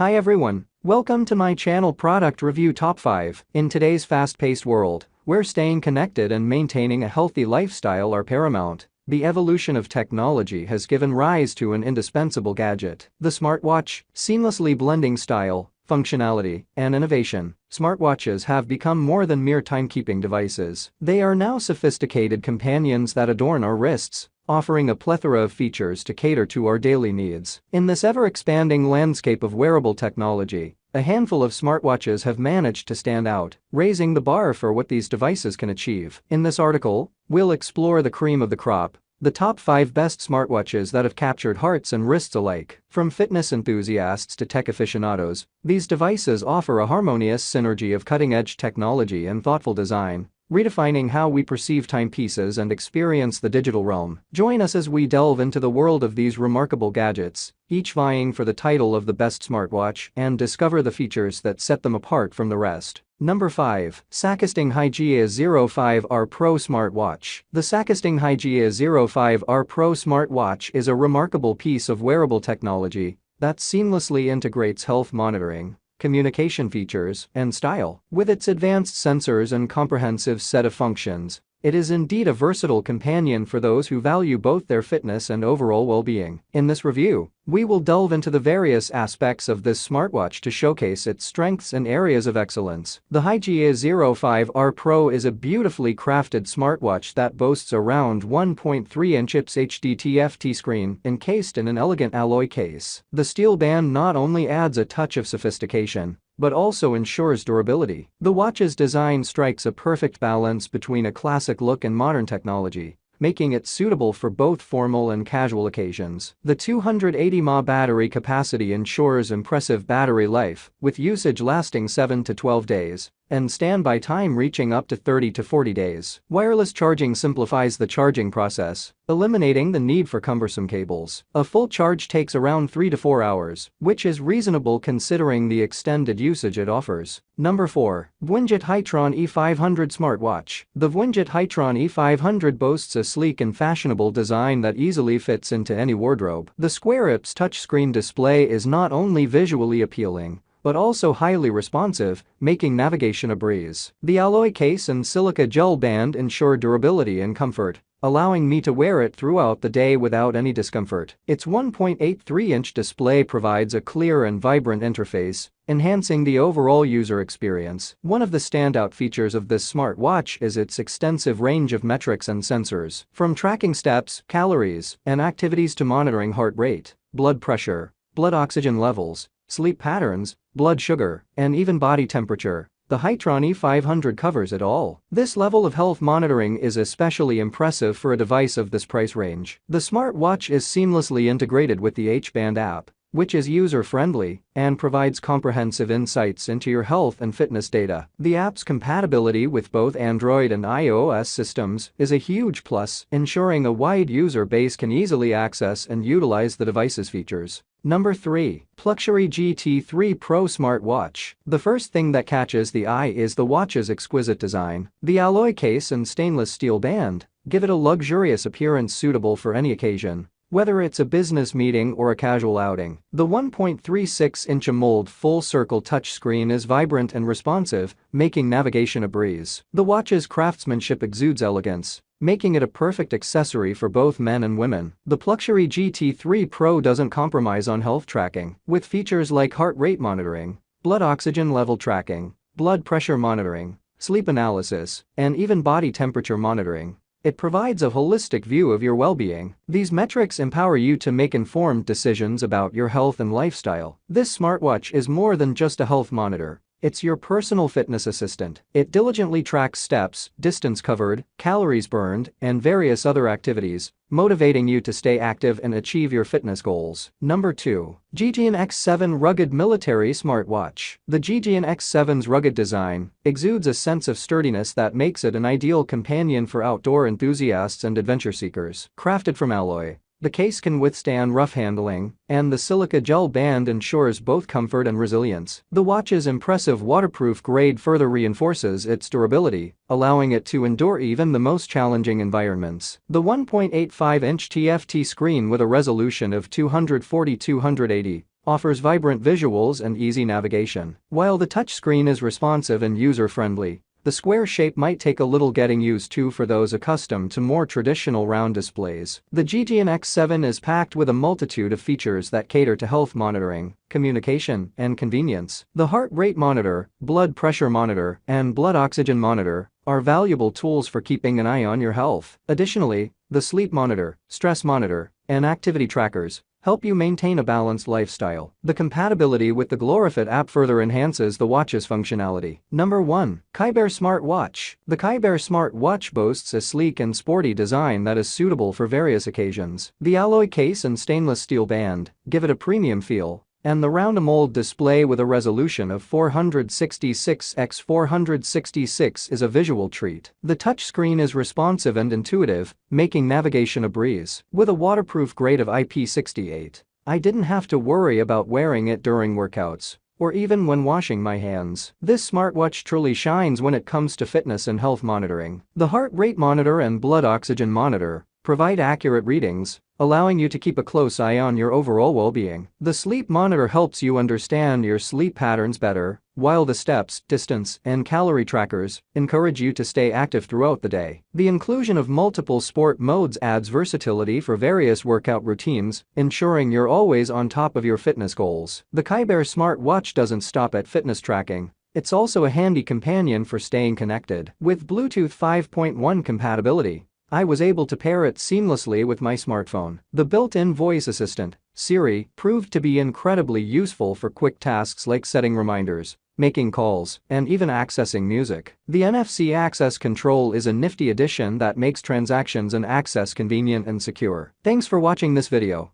Hi everyone, welcome to my channel Product Review Top 5. In today's fast-paced world, where staying connected and maintaining a healthy lifestyle are paramount, the evolution of technology has given rise to an indispensable gadget, the smartwatch. Seamlessly blending style, functionality, and innovation, smartwatches have become more than mere timekeeping devices. They are now sophisticated companions that adorn our wrists, offering a plethora of features to cater to our daily needs. In this ever-expanding landscape of wearable technology, a handful of smartwatches have managed to stand out, raising the bar for what these devices can achieve. In this article, we'll explore the cream of the crop, the top 5 best smartwatches that have captured hearts and wrists alike. From fitness enthusiasts to tech aficionados, these devices offer a harmonious synergy of cutting-edge technology and thoughtful design, redefining how we perceive timepieces and experience the digital realm. Join us as we delve into the world of these remarkable gadgets, each vying for the title of the best smartwatch, and discover the features that set them apart from the rest. Number 5. SACOSDING HYTRON 05R Pro Smartwatch. The SACOSDING HYTRON 05R Pro Smartwatch is a remarkable piece of wearable technology that seamlessly integrates health monitoring, communication features, and style. With its advanced sensors and comprehensive set of functions, it is indeed a versatile companion for those who value both their fitness and overall well-being. In this review, we will delve into the various aspects of this smartwatch to showcase its strengths and areas of excellence. The HYTRON 05R Pro is a beautifully crafted smartwatch that boasts a round 1.3-inch IPS HD TFT screen encased in an elegant alloy case. The steel band not only adds a touch of sophistication, but also ensures durability. The watch's design strikes a perfect balance between a classic look and modern technology, making it suitable for both formal and casual occasions. The 280 mAh battery capacity ensures impressive battery life, with usage lasting 7 to 12 days, and standby time reaching up to 30 to 40 days. Wireless charging simplifies the charging process, eliminating the need for cumbersome cables. A full charge takes around 3 to 4 hours, which is reasonable considering the extended usage it offers. Number 4. Vwinget HYTRON E500 Smartwatch. The Vwinget HYTRON E500 boasts a sleek and fashionable design that easily fits into any wardrobe. The square IPS touchscreen display is not only visually appealing, but also highly responsive, making navigation a breeze. The alloy case and silica gel band ensure durability and comfort, allowing me to wear it throughout the day without any discomfort. Its 1.83-inch display provides a clear and vibrant interface, enhancing the overall user experience. One of the standout features of this smartwatch is its extensive range of metrics and sensors. From tracking steps, calories, and activities to monitoring heart rate, blood pressure, blood oxygen levels, sleep patterns, blood sugar, and even body temperature, the HYTRON E500 covers it all. This level of health monitoring is especially impressive for a device of this price range. The smartwatch is seamlessly integrated with the H-Band app, which is user-friendly and provides comprehensive insights into your health and fitness data. The app's compatibility with both Android and iOS systems is a huge plus, ensuring a wide user base can easily access and utilize the device's features. Number 3. PLUXURY GT3 Pro Smartwatch. The first thing that catches the eye is the watch's exquisite design. The alloy case and stainless steel band give it a luxurious appearance suitable for any occasion, whether it's a business meeting or a casual outing. The 1.36-inch AMOLED full-circle touchscreen is vibrant and responsive, making navigation a breeze. The watch's craftsmanship exudes elegance, making it a perfect accessory for both men and women. The PLUXURY GT3 Pro doesn't compromise on health tracking. With features like heart rate monitoring, blood oxygen level tracking, blood pressure monitoring, sleep analysis, and even body temperature monitoring, it provides a holistic view of your well-being. These metrics empower you to make informed decisions about your health and lifestyle. This smartwatch is more than just a health monitor. It's your personal fitness assistant. It diligently tracks steps, distance covered, calories burned, and various other activities, motivating you to stay active and achieve your fitness goals. Number 2. GEJIAN X7 Rugged Military Smartwatch. The GEJIAN X7's rugged design exudes a sense of sturdiness that makes it an ideal companion for outdoor enthusiasts and adventure seekers. Crafted from alloy, the case can withstand rough handling, and the silica gel band ensures both comfort and resilience. The watch's impressive waterproof grade further reinforces its durability, allowing it to endure even the most challenging environments. The 1.85-inch TFT screen with a resolution of 240x280 offers vibrant visuals and easy navigation. While the touchscreen is responsive and user-friendly, the square shape might take a little getting used to for those accustomed to more traditional round displays. The GEJIAN X7 is packed with a multitude of features that cater to health monitoring, communication, and convenience. The heart rate monitor, blood pressure monitor, and blood oxygen monitor are valuable tools for keeping an eye on your health. Additionally, the sleep monitor, stress monitor, and activity trackers help you maintain a balanced lifestyle. The compatibility with the GLORIFIT app further enhances the watch's functionality. Number 1. ChiBear Smartwatch. The ChiBear Smartwatch boasts a sleek and sporty design that is suitable for various occasions. The alloy case and stainless steel band give it a premium feel, and the round AMOLED display with a resolution of 466 x 466 is a visual treat. The touchscreen is responsive and intuitive, making navigation a breeze. With a waterproof grade of IP68, I didn't have to worry about wearing it during workouts or even when washing my hands. This smartwatch truly shines when it comes to fitness and health monitoring. The heart rate monitor and blood oxygen monitor provide accurate readings, allowing you to keep a close eye on your overall well-being. The sleep monitor helps you understand your sleep patterns better, while the steps, distance, and calorie trackers encourage you to stay active throughout the day. The inclusion of multiple sport modes adds versatility for various workout routines, ensuring you're always on top of your fitness goals. The ChiBear smartwatch doesn't stop at fitness tracking. It's also a handy companion for staying connected. With Bluetooth 5.1 compatibility, I was able to pair it seamlessly with my smartphone. The built-in voice assistant, Siri, proved to be incredibly useful for quick tasks like setting reminders, making calls, and even accessing music. The NFC access control is a nifty addition that makes transactions and access convenient and secure. Thanks for watching this video.